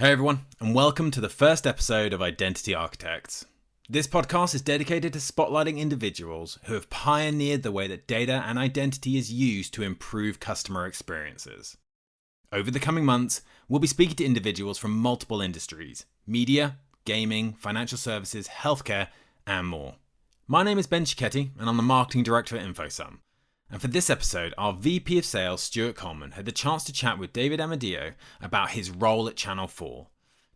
Hey everyone, and welcome to the first episode of Identity Architects. This podcast is dedicated to spotlighting individuals who have pioneered the way that data and identity is used to improve customer experiences. Over the coming months, we'll be speaking to individuals from multiple industries: media, gaming, financial services, healthcare, and more. My name is Ben Cicchetti, and I'm the marketing director at InfoSum. And for this episode, our VP of Sales, Stuart Colman, had the chance to chat with David Amodio about his role at Channel 4.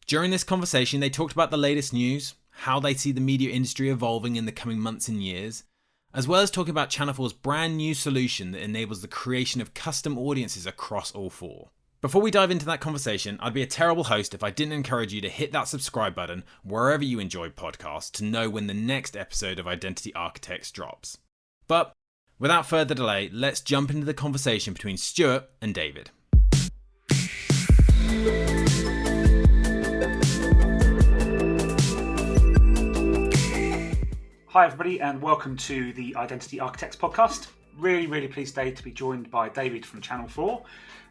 During this conversation, they talked about the latest news, how they see the media industry evolving in the coming months and years, as well as talking about Channel 4's brand new solution that enables the creation of custom audiences across all four. Before we dive into that conversation, I'd be a terrible host if I didn't encourage you to hit that subscribe button wherever you enjoy podcasts to know when the next episode of Identity Architects drops. But without further delay, let's jump into the conversation between Stuart and David. Hi everybody, and welcome to the Identity Architects podcast. Really pleased today to be joined by David from Channel 4.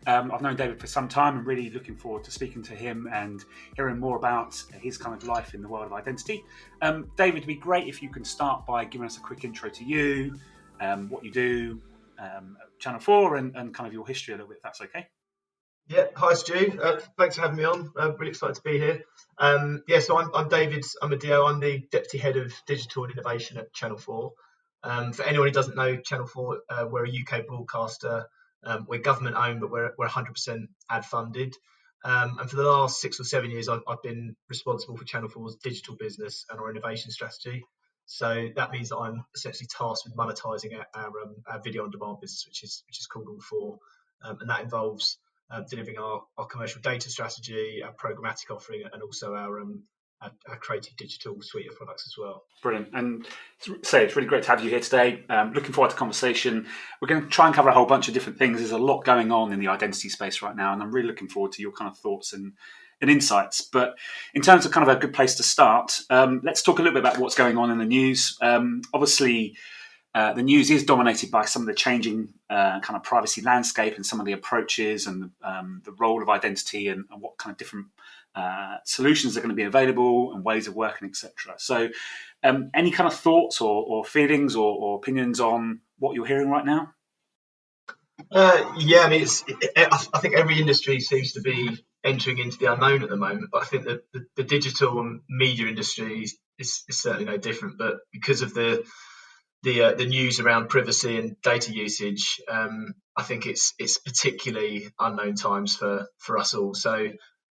I've known David for some time and really looking forward to speaking to him and hearing more about his kind of life in the world of identity. David, it'd be great if you can start by giving us a quick intro to you, what you do at Channel 4 and kind of your history a little bit, if that's okay. Yeah, hi Stu. Thanks for having me on. Really excited to be here. So I'm David Amodio. I'm the Deputy Head of Digital and Innovation at Channel 4. For anyone who doesn't know, Channel 4, we're a UK broadcaster. We're government owned, but we're 100% ad funded. And for the last 6 or 7 years, I've been responsible for Channel 4's digital business and our innovation strategy. So that means that I'm essentially tasked with monetising our video on demand business, which is called All 4, and that involves delivering our commercial data strategy, our programmatic offering, and also our creative digital suite of products as well. Brilliant. And it's really great to have you here today. Looking forward to the conversation. We're going to try and cover a whole bunch of different things. There's a lot going on in the identity space right now, and I'm really looking forward to your kind of thoughts and insights. But in terms of kind of a good place to start, let's talk a little bit about what's going on in the news. Obviously, the news is dominated by some of the changing kind of privacy landscape and some of the approaches and the role of identity and what kind of different solutions are going to be available and ways of working, etc. So any kind of thoughts or feelings or opinions on what you're hearing right now? I think every industry seems to be entering into the unknown at the moment, but I think that the digital and media industry is certainly no different. But because of the news around privacy and data usage, I think it's particularly unknown times for us all. So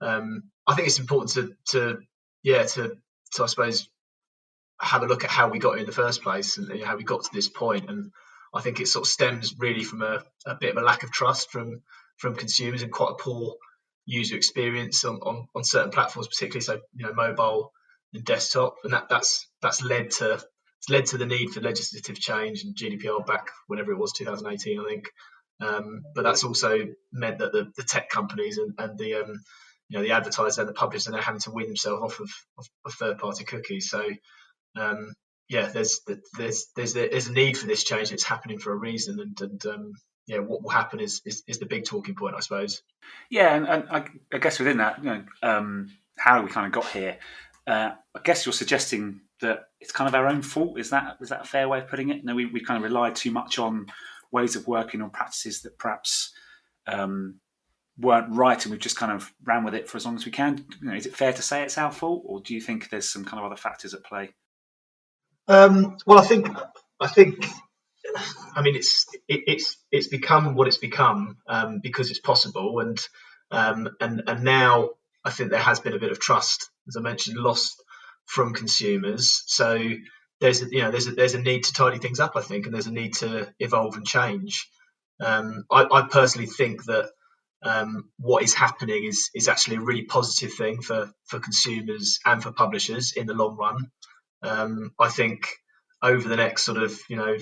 I think it's important to I suppose have a look at how we got here in the first place and how we got to this point. And I think it sort of stems really from a bit of a lack of trust from consumers and quite a poor user experience on certain platforms, particularly so mobile and desktop, and that's led to the need for legislative change and GDPR back whenever it was 2018, I think. But that's also meant that the tech companies and the advertisers and the publishers are now having to wean themselves off of third-party cookies. So there's a need for this change. It's happening for a reason, and what will happen is the big talking point, I suppose. Yeah, and I guess within that, how we kind of got here. I guess you're suggesting that it's kind of our own fault. Is that a fair way of putting it? We kind of relied too much on ways of working or practices that perhaps weren't right, and we've just kind of ran with it for as long as we can. Is it fair to say it's our fault, or do you think there's some kind of other factors at play? Well, I think it's become what it's become because it's possible, and now I think there has been a bit of trust, as I mentioned, lost from consumers. So there's a need to tidy things up, I think, and there's a need to evolve and change. I personally think that what is happening is actually a really positive thing for consumers and for publishers in the long run. I think over the next sort of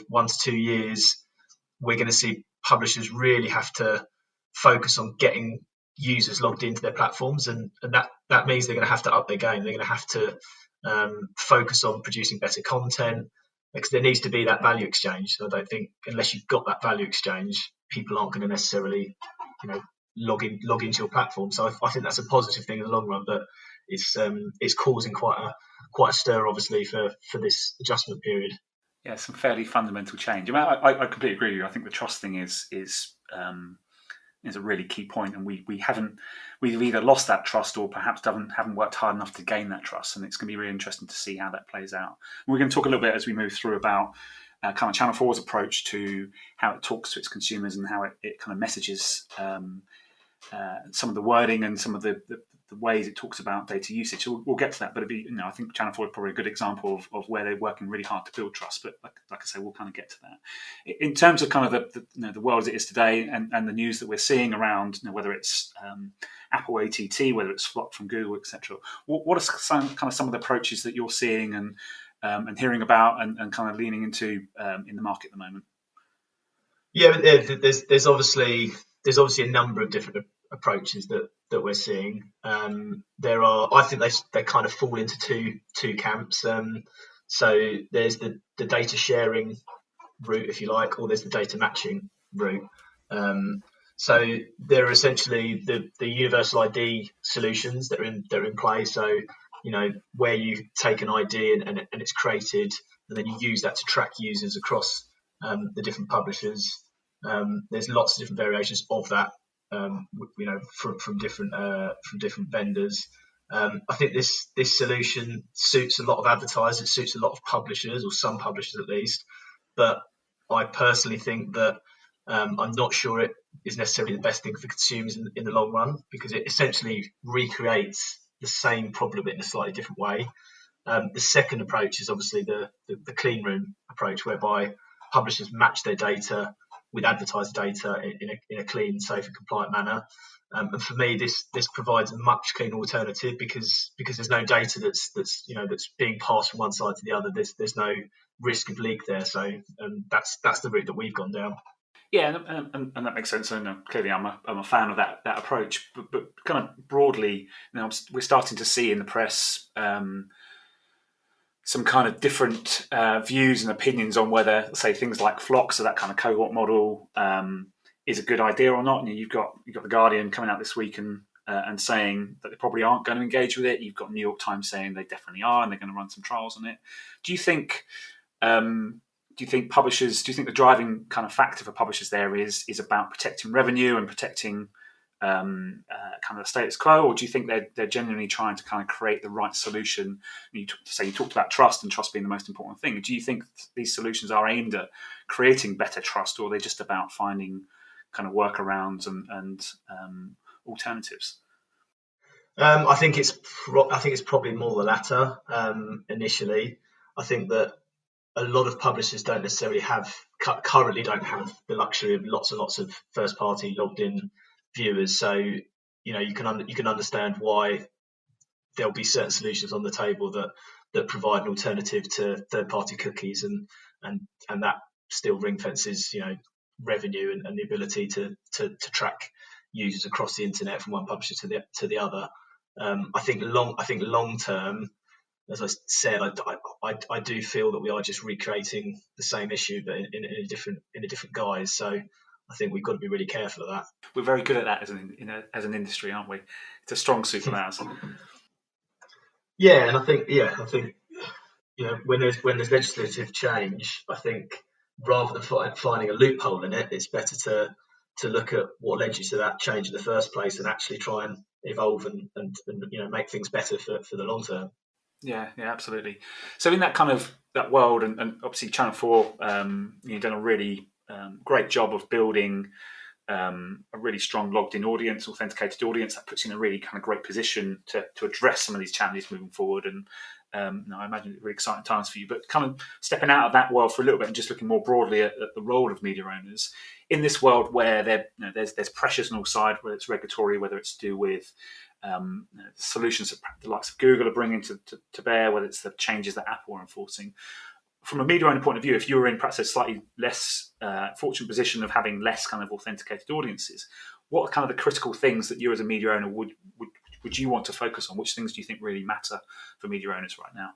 1 to 2 years, we're going to see publishers really have to focus on getting users logged into their platforms, and that means they're going to have to up their game. They're going to have to focus on producing better content, because there needs to be that value exchange. So I don't think unless you've got that value exchange, people aren't going to necessarily log into your platform. So I think that's a positive thing in the long run, but it's causing quite a stir, obviously, for this adjustment period. Yeah, some fairly fundamental change. I mean, I completely agree with you. I think the trust thing is a really key point, and we've either lost that trust or perhaps haven't worked hard enough to gain that trust, and it's going to be really interesting to see how that plays out. And we're going to talk a little bit as we move through about kind of Channel 4's approach to how it talks to its consumers and how it kind of messages some of the wording and some of the ways it talks about data usage. So we'll get to that, but I think Channel 4 is probably a good example of where they're working really hard to build trust. But like I say, we'll kind of get to that. In terms of kind of the world as it is today and the news that we're seeing around, whether it's Apple ATT, whether it's Flock from Google, etc. What are some of the approaches that you're seeing and hearing about and kind of leaning into in the market at the moment? Yeah, there's obviously a number of different approaches that we're seeing. I think they kind of fall into two camps. So there's the data sharing route, if you like, or there's the data matching route. So there are essentially the universal ID solutions that are in play. So where you take an ID and it's created, and then you use that to track users across the different publishers. There's lots of different variations of that, from different vendors. I think this solution suits a lot of advertisers, suits a lot of publishers, or some publishers at least. But I personally think that I'm not sure it is necessarily the best thing for consumers in the long run, because it essentially recreates the same problem in a slightly different way. The second approach is obviously the clean room approach, whereby publishers match their data with advertiser data in a clean, safe, and compliant manner. And for me, this provides a much cleaner alternative because there's no data that's being passed from one side to the other. There's no risk of leak there. So that's the route that we've gone down. Yeah, and that makes sense. And clearly, I'm a fan of that approach. But kind of broadly, we're starting to see in the press some kind of different views and opinions on whether, say, things like Flock, so that kind of cohort model, is a good idea or not. And you've got the Guardian coming out this week and saying that they probably aren't going to engage with it. You've got New York Times saying they definitely are, and they're going to run some trials on it. Do you think publishers? Do you think the driving kind of factor for publishers there is about protecting revenue and protecting kind of the status quo, or do you think they're genuinely trying to kind of create the right solution? You talked about trust and trust being the most important thing. Do you think these solutions are aimed at creating better trust, or are they just about finding kind of workarounds and alternatives? I think it's probably more the latter. Initially, I think that a lot of publishers currently don't have the luxury of lots and lots of first party logged in viewers. So you can understand why there'll be certain solutions on the table that provide an alternative to third party cookies, and that still ring fences revenue and the ability to track users across the internet from one publisher to the other. I think long term, as I said, I do feel that we are just recreating the same issue, but in a different guise. So I think we've got to be really careful of that. We're very good at that as an industry, aren't we? It's a strong suit of ours. Yeah, and I think when there's legislative change, I think rather than finding a loophole in it, it's better to look at what led you to that change in the first place and actually try and evolve and make things better for the long term. Yeah, absolutely. So in that kind of that world, and obviously Channel 4, you've done a really great job of building a really strong logged-in audience, authenticated audience that puts you in a really kind of great position to address some of these challenges moving forward. And I imagine it's really exciting times for you. But kind of stepping out of that world for a little bit and just looking more broadly at the role of media owners in this world where there's pressures on all sides, whether it's regulatory, whether it's to do with solutions that the likes of Google are bringing to bear, whether it's the changes that Apple are enforcing. From a media owner point of view, if you were in perhaps a slightly less fortunate position of having less kind of authenticated audiences, what are kind of the critical things that you as a media owner would you want to focus on? Which things do you think really matter for media owners right now?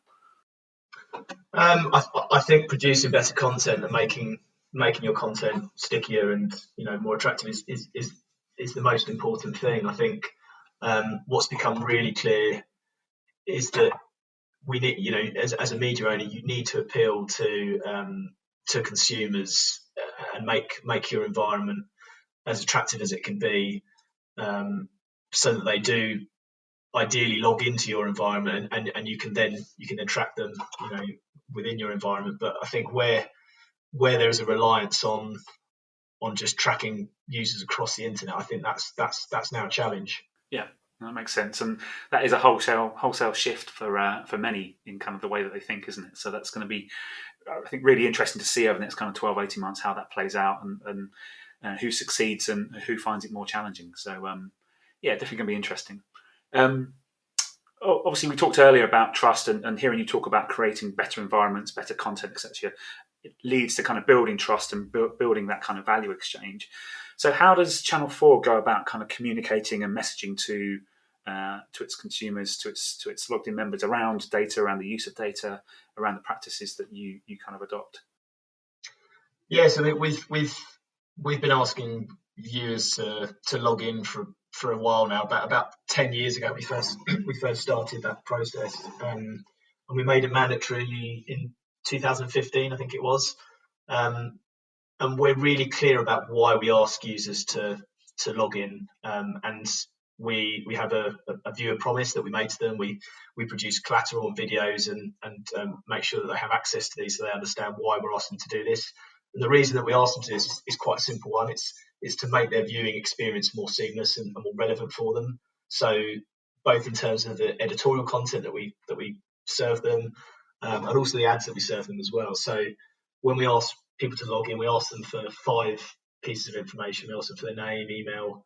I think producing better content and making your content stickier and more attractive is the most important thing. I think what's become really clear is that we need, as a media owner, you need to appeal to consumers and make your environment as attractive as it can be, so that they do ideally log into your environment, and you can then track them, within your environment. But I think where there is a reliance on just tracking users across the internet, I think that's now a challenge. Yeah, that makes sense, and that is a wholesale shift for many in kind of the way that they think, isn't it? So that's going to be, I think, really interesting to see over the next kind of 12, 18 months how that plays out, and who succeeds and who finds it more challenging. So yeah, definitely going to be interesting. Obviously, we talked earlier about trust, and hearing you talk about creating better environments, better content, etc. It leads to kind of building trust and building that kind of value exchange. So how does Channel 4 go about kind of communicating and messaging to its consumers, to its logged in members around data, around the use of data, around the practices that you kind of adopt? Yeah, so we've been asking viewers to log in for a while now. About 10 years ago, we first started that process, and we made it mandatory in 2015, I think it was. And we're really clear about why we ask users to log in, and we have a viewer promise that we make to them. We produce collateral and videos, and make sure that they have access to these, so they understand why we're asking them to do this. And the reason that we ask them to do this is quite a simple one. It's to make their viewing experience more seamless and more relevant for them. So both in terms of the editorial content that we serve them, and also the ads that we serve them as well. So when we ask people to log in, we ask them for 5 pieces of information. We ask them for their name, email,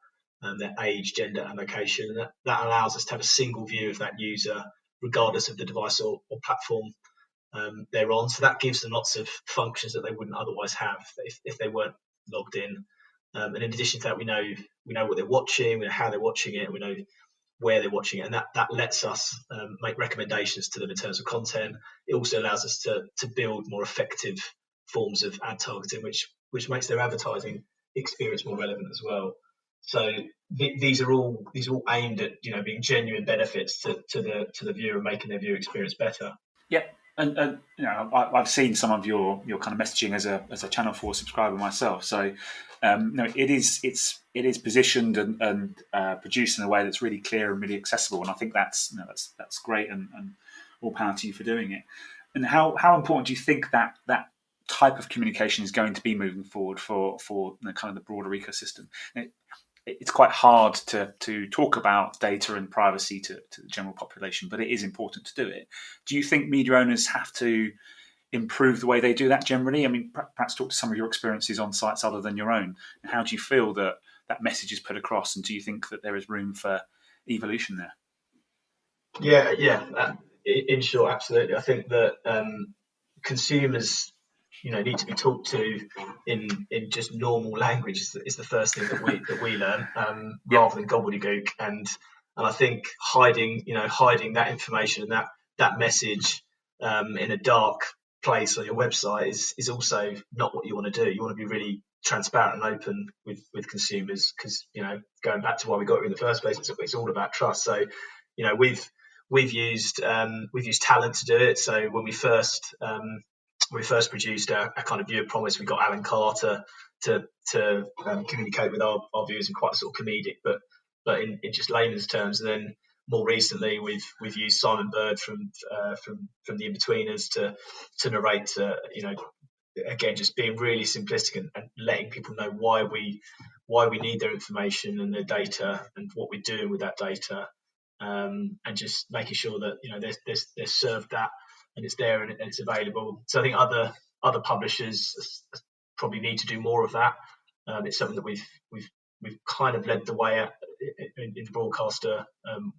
their age, gender, and location. And that allows us to have a single view of that user, regardless of the device or platform they're on. So that gives them lots of functions that they wouldn't otherwise have if they weren't logged in. And in addition to that, we know what they're watching, we know how they're watching it, we know where they're watching it, and that lets us make recommendations to them in terms of content. It also allows us to build more effective forms of ad targeting, which makes their advertising experience more relevant as well. So these are all aimed at being genuine benefits to the viewer and making their viewer experience better. Yeah, and I've seen some of your kind of messaging as a Channel 4 subscriber myself. So it is positioned and produced in a way that's really clear and really accessible, and I think that's great, and all power to you for doing it. And how important do you think that type of communication is going to be moving forward for kind of the broader ecosystem? It's quite hard to talk about data and privacy to the general population, but it is important to do it. Do you think media owners have to improve the way they do that generally? I mean, perhaps talk to some of your experiences on sites other than your own. And how do you feel that message is put across? And do you think that there is room for evolution there? Yeah. In short, absolutely. I think that consumers need to be talked to in just normal language is the first thing that we learn, rather than gobbledygook. And I think hiding that information and that message in a dark place on your website is also not what you want to do. You want to be really transparent and open with consumers, because going back to why we got here in the first place, it's all about trust. So we've used talent to do it. So when we first produced a kind of viewer promise, we got Alan Carter to communicate with our viewers in quite sort of comedic, but in just layman's terms. And then more recently, we've used Simon Bird from the Inbetweeners to narrate. Again, just being really simplistic and letting people know why we need their information and their data and what we're doing with that data, and just making sure that they're served that, and it's there and it's available. So I think other publishers probably need to do more of that. It's something that we've kind of led the way at in the broadcaster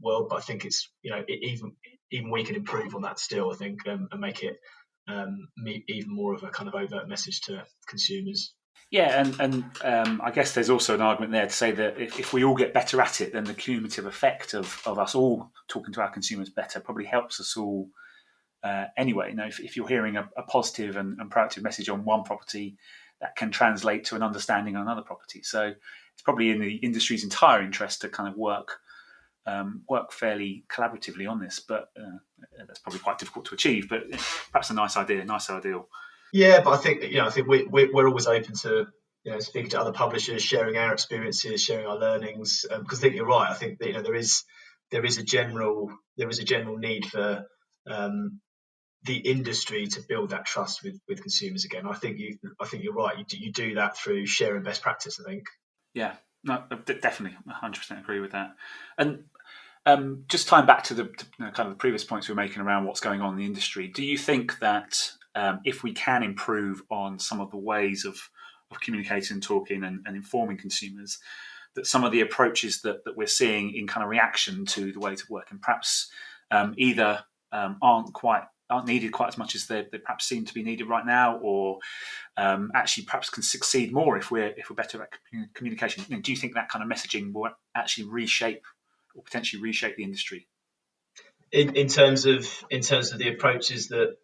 world, but I think it's even we can improve on that still, I think, and make it even more of a kind of overt message to consumers. Yeah, and I guess there's also an argument there to say that if we all get better at it, then the cumulative effect of us all talking to our consumers better probably helps us all anyway. If you're hearing a positive and proactive message on one property, that can translate to an understanding on another property. So it's probably in the industry's entire interest to kind of work fairly collaboratively on this, but that's probably quite difficult to achieve. But perhaps a nice idea, nice ideal. Yeah, but I think we're always open to speaking to other publishers, sharing our experiences, sharing our learnings. Because I think you're right. I think that there is a general need for the industry to build that trust with consumers again. I think you're right. You do that through sharing best practice, I think. Yeah, no, definitely, 100% agree with that. And just tying back to the kind of the previous points we were making around what's going on in the industry, do you think that if we can improve on some of the ways of communicating and talking and informing consumers, that some of the approaches that we're seeing in kind of reaction to the ways of working perhaps either aren't needed quite as much as they perhaps seem to be needed right now, or actually perhaps can succeed more if we're better at communication? Do you think that kind of messaging will actually reshape or potentially reshape the industry? In terms of the approaches that,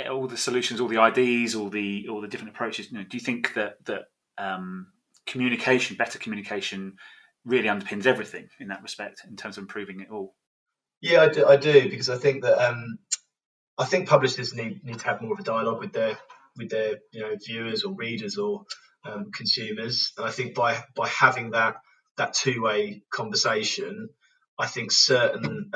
all the solutions, all the ideas, all the different approaches. Do you think that better communication, really underpins everything in that respect in terms of improving it all? Yeah, I do, because I think that I think publishers need to have more of a dialogue with their viewers or readers or consumers, and I think by having that two-way conversation, I think certain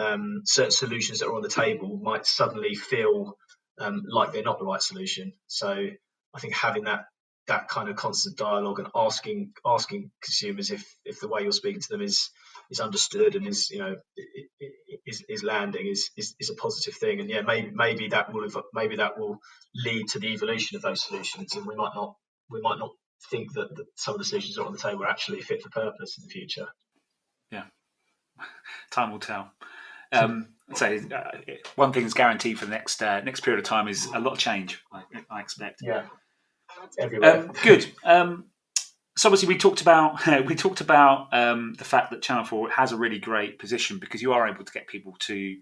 solutions that are on the table might suddenly feel like they're not the right solution. So I think having that kind of constant dialogue and asking consumers if the way you're speaking to them is understood and is landing is a positive thing. And maybe that will lead to the evolution of those solutions, and we might not think that some of the solutions that are on the table are actually fit for purpose in the future. Yeah, time will tell. One thing is guaranteed for the next period of time is a lot of change, I expect. Yeah, everywhere. Good. So obviously we talked about the fact that Channel 4 has a really great position because you are able to get people to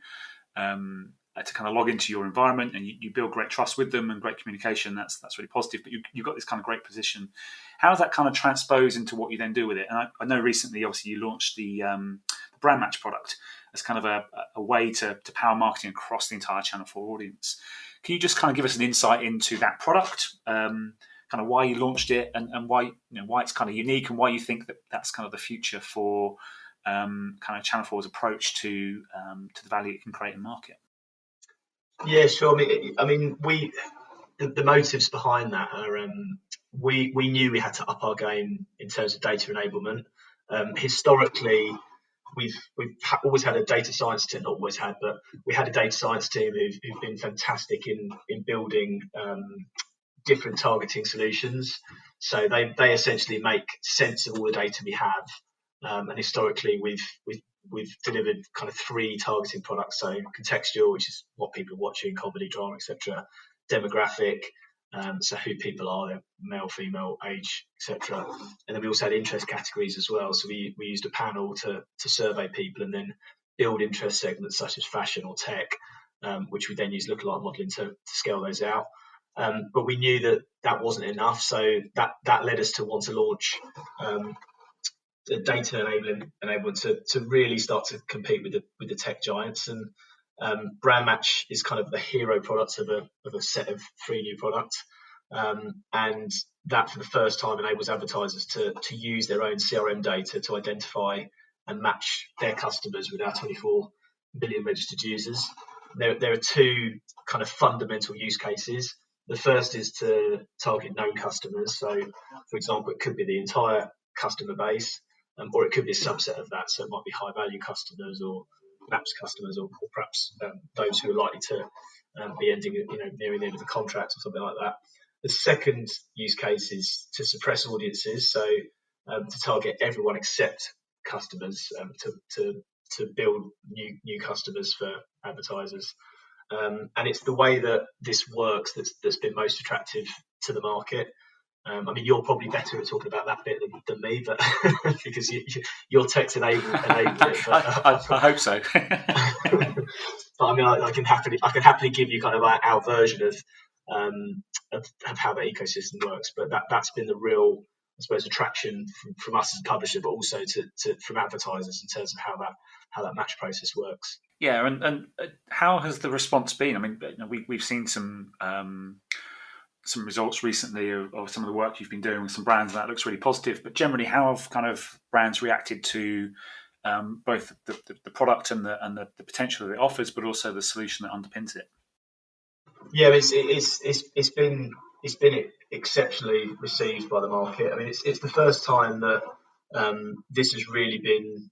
kind of log into your environment, and you build great trust with them and great communication. That's really positive. But you've got this kind of great position. How does that kind of transpose into what you then do with it? And I know recently, obviously, you launched the Brand Match product as kind of a way to power marketing across the entire Channel 4 audience. Can you just kind of give us an insight into that product? Kind of why you launched it and why it's kind of unique, and why you think that's kind of the future for kind of Channel 4's approach to the value it can create in market. Yeah, sure. I mean, the motives behind that are we knew we had to up our game in terms of data enablement. Historically, we've always had a data science team. Not always had, but we had a data science team who've been fantastic in building different targeting solutions. So they essentially make sense of all the data we have. And historically, we've delivered kind of 3 targeting products. So contextual, which is what people are watching, comedy, drama, etc. Demographic, so who people are, their male, female, age, etc. And then we also had interest categories as well. So we used a panel to survey people and then build interest segments such as fashion or tech, which we then use lookalike modeling to scale those out. But we knew that wasn't enough, so that led us to want to launch the data enablement to really start to compete with the tech giants. And Brand Match is kind of the hero product of a set of 3 new products, and that for the first time enables advertisers to use their own CRM data to identify and match their customers with our 24 million registered users. There are 2 kind of fundamental use cases. The first is to target known customers. So, for example, it could be the entire customer base, or it could be a subset of that. So it might be high-value customers or Maps customers, or perhaps those who are likely to be ending, nearing the end of the contract or something like that. The second use case is to suppress audiences, so to target everyone except customers, to build new customers for advertisers. And it's the way that this works that's been most attractive to the market. I mean, you're probably better at talking about that bit than me, but because your tech's enabled it. But, I hope so. But I mean, I can happily give you kind of our version of how the ecosystem works. But that's been the real suppose, attraction from us as a publisher, but also from advertisers in terms of how that match process works. Yeah, and how has the response been? I mean, we've seen some results recently of some of the work you've been doing with some brands, and that looks really positive. But generally, how have kind of brands reacted to both the product and the potential that it offers, but also the solution that underpins it? Yeah, it's been exceptionally received by the market. I mean, it's the first time that this has really been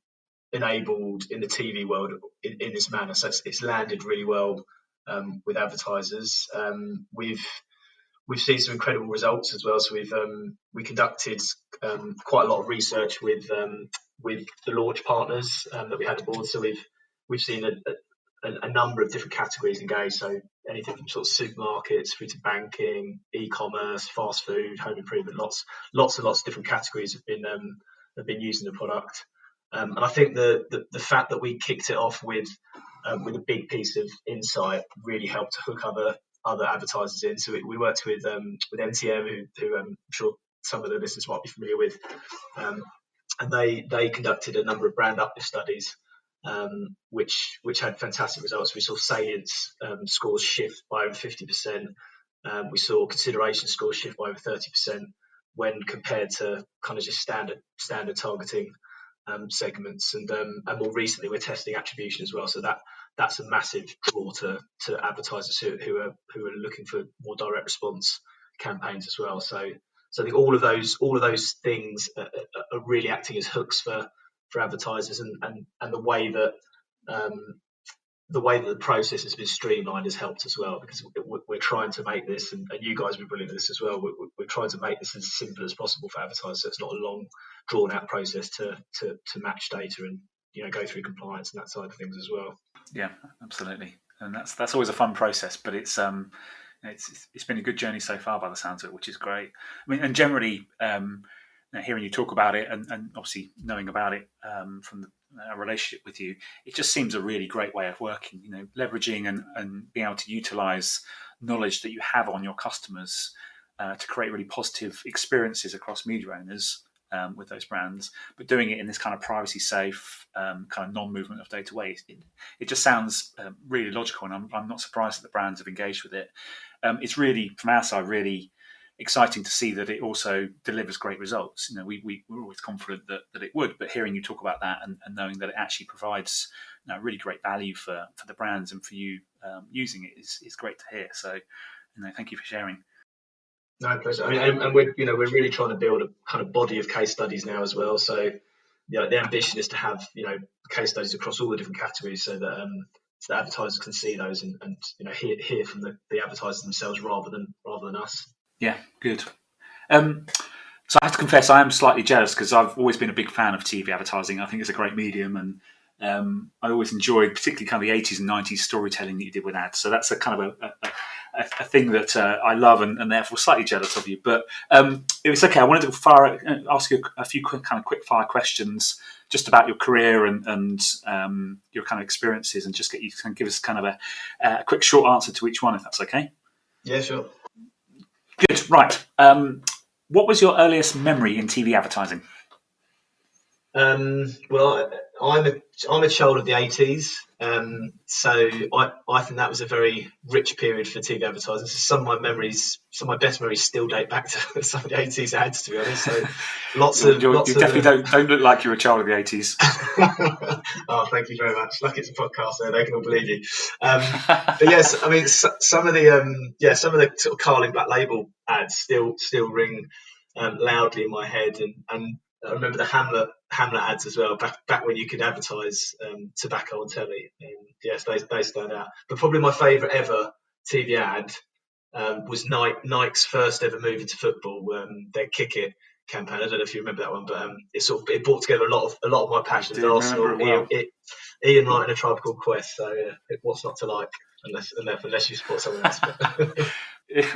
enabled in the TV world in this manner. So it's landed really well with advertisers. We've seen some incredible results as well. So we conducted quite a lot of research with the launch partners that we had aboard. So we've seen a number of different categories engaged. So anything from sort of supermarkets through to banking, e-commerce, fast food, home improvement. Lots and lots of different categories have been using the product. And I think the fact that we kicked it off with a big piece of insight really helped to hook other advertisers in. So we worked with MTM, who I'm sure some of the listeners might be familiar with, and they conducted a number of brand uplift studies, which had fantastic results. We saw salience scores shift by over 50%. We saw consideration scores shift by over 30% when compared to kind of just standard targeting segments, and more recently we're testing attribution as well. So that's a massive draw to advertisers who are looking for more direct response campaigns as well. So I think all of those things are really acting as hooks for advertisers, and the way that the process has been streamlined has helped as well, because we're trying to make this, and you guys will be brilliant at this as well, we're trying to make this as simple as possible for advertisers, so it's not a long drawn out process to match data and go through compliance and that side of things as well. Yeah, absolutely, and that's always a fun process, but it's been a good journey so far by the sounds of it, which is great. I mean, and generally hearing you talk about it and obviously knowing about it from a relationship with you, it just seems a really great way of working, leveraging and being able to utilize knowledge that you have on your customers to create really positive experiences across media owners with those brands, but doing it in this kind of privacy safe, kind of non-movement of data way. It just sounds really logical, and I'm not surprised that the brands have engaged with it. It's really, from our side, really exciting to see that it also delivers great results. We're always confident that it would, but hearing you talk about that and knowing that it actually provides really great value for the brands and for you using it is great to hear. So, thank you for sharing. No, pleasure. I mean, and we're really trying to build a kind of body of case studies now as well. So, the ambition is to have case studies across all the different categories, so that advertisers can see those and hear from the advertisers themselves rather than us. Yeah, good. So I have to confess, I am slightly jealous because I've always been a big fan of TV advertising. I think it's a great medium, and I always enjoyed particularly kind of the 80s and 90s storytelling that you did with ads. So that's a kind of a thing that I love, and therefore slightly jealous of you. But it was okay. I wanted to ask you a few quick fire questions just about your career and your kind of experiences, and just get you to give us kind of a quick short answer to each one, if that's okay. Yeah, sure. Good. Right. What was your earliest memory in TV advertising? Well, I'm a child of the 80s, so I think that was a very rich period for TV advertising. So some of my best memories still date back to some of the 80s ads, to be honest. So you definitely don't look like you're a child of the 80s. Oh, thank you very much. Lucky it's a podcast, there they can all believe you. But yes, I mean some of the sort of Carling Black Label ads still ring loudly in my head, and I remember the Hamlet ads as well, back when you could advertise tobacco on telly. Yes, they stand out. But probably my favourite ever TV ad was Nike's first ever move into football, their Kick It campaign. I don't know if you remember that one, but it brought together a lot of my passions at Arsenal. Well. Ian Wright and A Tribe Called Quest. So what's not to like, unless you support someone else.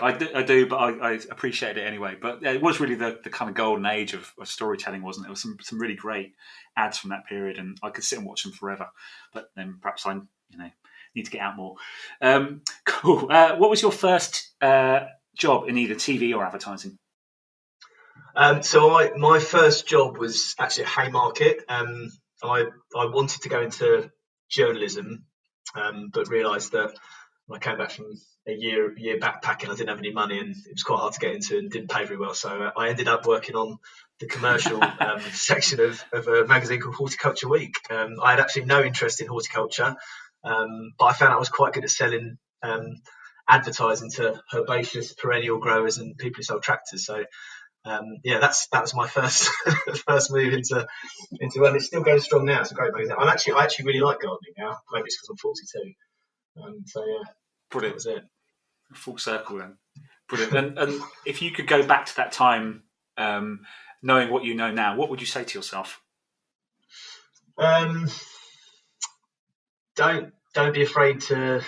I do, but I appreciate it anyway. But it was really the kind of golden age of storytelling, wasn't it? There was some really great ads from that period, and I could sit and watch them forever. But then perhaps I need to get out more. Cool. What was your first job in either TV or advertising? So my first job was actually at Haymarket. I wanted to go into journalism, but realised that when I came back from a year backpacking, I didn't have any money, and it was quite hard to get into, and didn't pay very well. So I ended up working on the commercial section of a magazine called Horticulture Week. I had actually no interest in horticulture, but I found I was quite good at selling advertising to herbaceous perennial growers and people who sell tractors. So that was my first first move into and it's still going strong now. It's a great magazine. I actually really like gardening now. Maybe it's because I'm 42. So yeah, that Brilliant. was it. Full circle then. Brilliant. And if you could go back to that time, knowing what you know now, what would you say to yourself? Don't be afraid to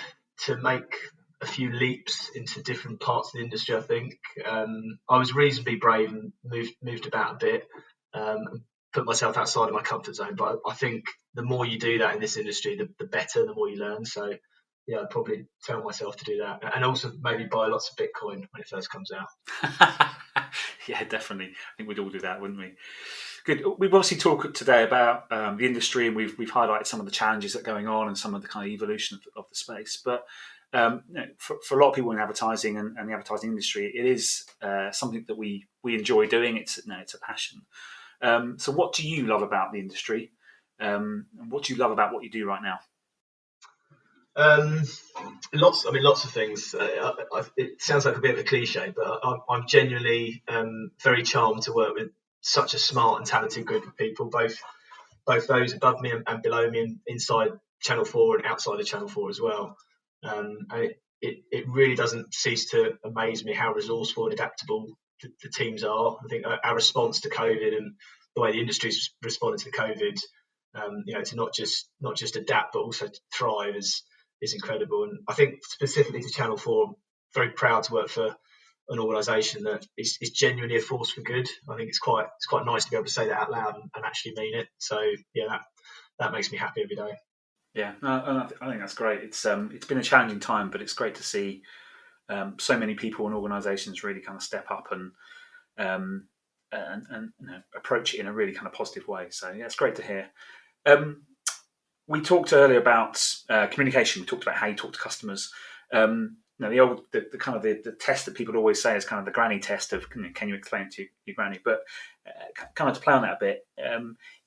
make a few leaps into different parts of the industry. I think I was reasonably brave and moved about a bit, and put myself outside of my comfort zone. But I think the more you do that in this industry, the better, the more you learn. So yeah, I'd probably tell myself to do that, and also maybe buy lots of Bitcoin when it first comes out. Yeah, definitely. I think we'd all do that, wouldn't we? Good. We've obviously talked today about the industry, and we've highlighted some of the challenges that are going on and some of the kind of evolution of the space. But for a lot of people in advertising and the advertising industry, it is something that we enjoy doing. It's a passion. So, what do you love about the industry? And what do you love about what you do right now? Lots of things. It sounds like a bit of a cliche, but I'm genuinely very charmed to work with such a smart and talented group of people, both those above me and below me, and inside Channel 4 and outside of Channel 4 as well. And it really doesn't cease to amaze me how resourceful and adaptable the teams are. I think our response to COVID and the way the industry's responded to COVID, to not just adapt but also to thrive is incredible. And I think specifically to Channel 4, I'm very proud to work for an organisation that is genuinely a force for good. I think it's quite nice to be able to say that out loud and actually mean it. So yeah, that makes me happy every day. Yeah, I think that's great. It's been a challenging time, but it's great to see so many people and organisations really kind of step up and approach it in a really kind of positive way. So yeah, it's great to hear. We talked earlier about communication. We talked about how you talk to customers. The test that people always say is kind of the granny test of can you explain it to your granny? But kind of to play on that a bit,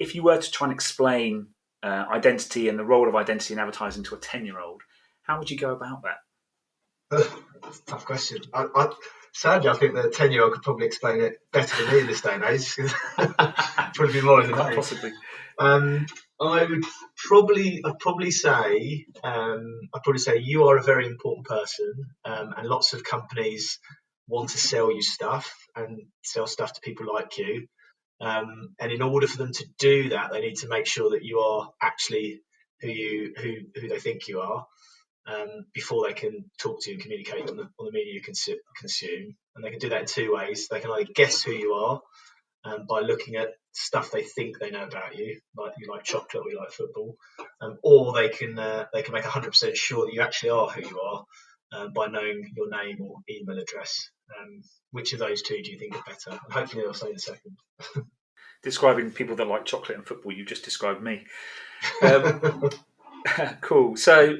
if you were to try and explain identity and the role of identity in advertising to a 10-year-old, how would you go about that? That's a tough question. Sadly, I think the 10-year-old could probably explain it better than me in this day and age. Probably be more in the Quite day. possibly. I'd probably say you are a very important person, and lots of companies want to sell you stuff and sell stuff to people like you. And in order for them to do that, they need to make sure that you are actually who they think you are, before they can talk to you and communicate on the media you consume. And they can do that in two ways. They can either guess who you are by looking at stuff they think they know about you, like you like chocolate or you like football, or they can make 100% sure that you actually are who you are by knowing your name or email address. Which of those two do you think are better? And hopefully they'll say the second. Describing people that like chocolate and football, you just described me. Cool. So,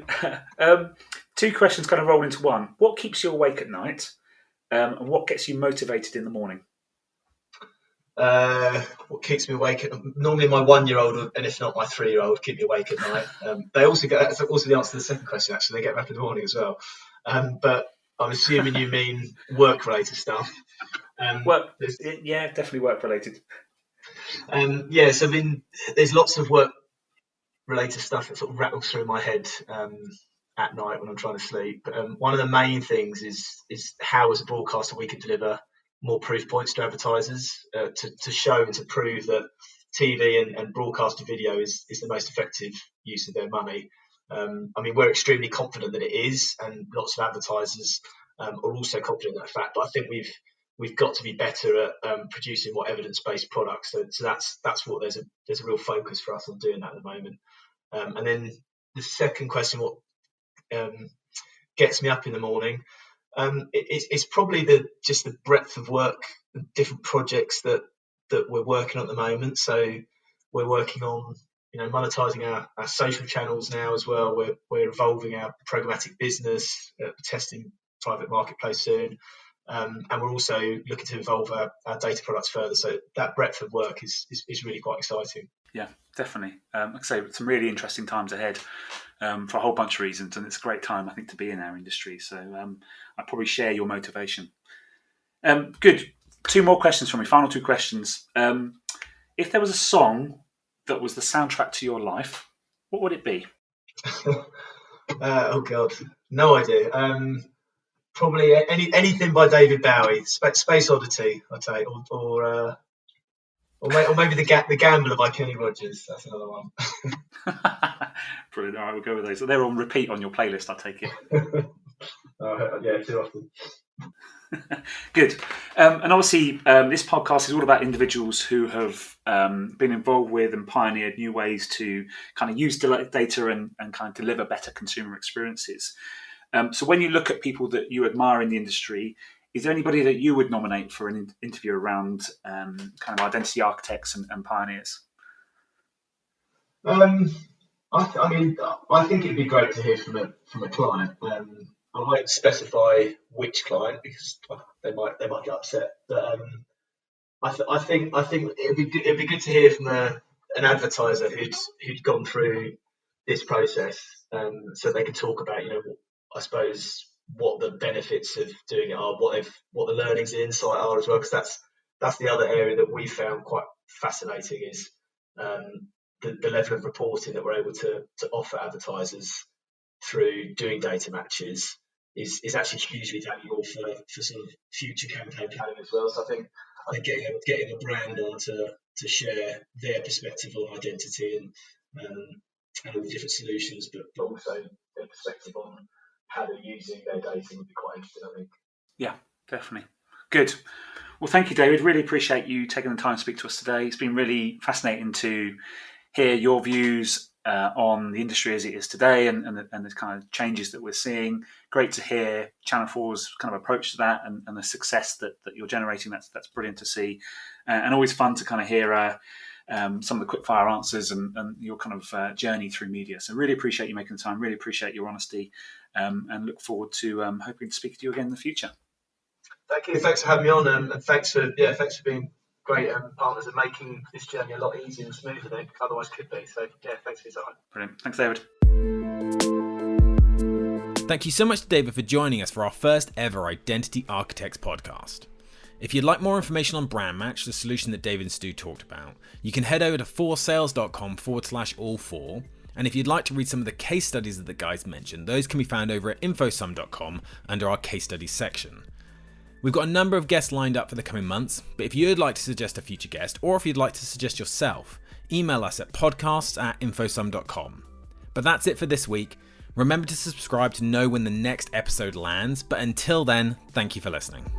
two questions kind of roll into one. What keeps you awake at night, and what gets you motivated in the morning? What keeps me awake? Normally, my 1-year-old, and if not my 3-year-old, keep me awake at night. They also that's also the answer to the second question. Actually, they get me up in the morning as well. But I'm assuming you mean work-related stuff. Yeah, definitely work-related. Yes, I mean, there's lots of work-related stuff that sort of rattles through my head at night when I'm trying to sleep. But one of the main things is how, as a broadcaster, we can deliver more proof points to advertisers to show and to prove that TV and broadcasted video is the most effective use of their money. I mean, we're extremely confident that it is, and lots of advertisers are also confident in that fact. But I think we've got to be better at producing more evidence-based products. So that's what there's a real focus for us on doing that at the moment. And then the second question, what gets me up in the morning? It's probably just the breadth of work, the different projects that we're working on at the moment. So we're working on monetizing our social channels now as well. We're evolving our programmatic business, testing private marketplace soon, and we're also looking to evolve our data products further. So that breadth of work is really quite exciting. Yeah, definitely. Like I say, some really interesting times ahead for a whole bunch of reasons, and it's a great time, I think, to be in our industry. So I probably share your motivation. Good. 2 more questions from me. Final 2 questions. If there was a song that was the soundtrack to your life, what would it be? Oh God, no idea. Probably anything by David Bowie, Space Oddity, I'd say, or maybe the Gambler by Kenny Rogers. That's another one. Brilliant. All right, we'll go with those. So they're on repeat on your playlist, I take it. Yeah, too often. Good. And obviously, this podcast is all about individuals who have been involved with and pioneered new ways to kind of use data and kind of deliver better consumer experiences. So when you look at people that you admire in the industry, is there anybody that you would nominate for an interview around kind of identity architects and pioneers? I mean, I think it'd be great to hear from a client. I won't specify which client because they might get upset. But I think it'd be good to hear from an advertiser who'd gone through this process, so they could talk about I suppose what the benefits of doing it are, what the learnings and insight are as well, because that's the other area that we found quite fascinating is the level of reporting that we're able to offer advertisers through doing data matches is actually hugely valuable for sort of future campaign planning as well. So I think getting a brand on to share their perspective on identity and all the different solutions, but also their perspective on how they're using their data would be quite interesting, I think. Yeah, definitely. Good. Well, thank you, David. Really appreciate you taking the time to speak to us today. It's been really fascinating to hear your views on the industry as it is today and the kind of changes that we're seeing. Great to hear Channel 4's kind of approach to that and the success that you're generating. That's brilliant to see. And always fun to kind of hear some of the quick-fire answers and your kind of journey through media. So really appreciate you making the time, really appreciate your honesty, and look forward to hoping to speak to you again in the future. Thank you. Thanks for having me on, and thanks for being great partners in making this journey a lot easier and smoother than it otherwise could be. So yeah, thanks for your time. Brilliant. Thanks, David. Thank you so much to David for joining us for our first ever Identity Architects podcast. If you'd like more information on Brand Match, the solution that David and Stu talked about, you can head over to 4sales.com/all4. And if you'd like to read some of the case studies that the guys mentioned, those can be found over at infosum.com under our case studies section. We've got a number of guests lined up for the coming months, but if you'd like to suggest a future guest, or if you'd like to suggest yourself, email us at podcasts@infosum.com. But that's it for this week. Remember to subscribe to know when the next episode lands, but until then, thank you for listening.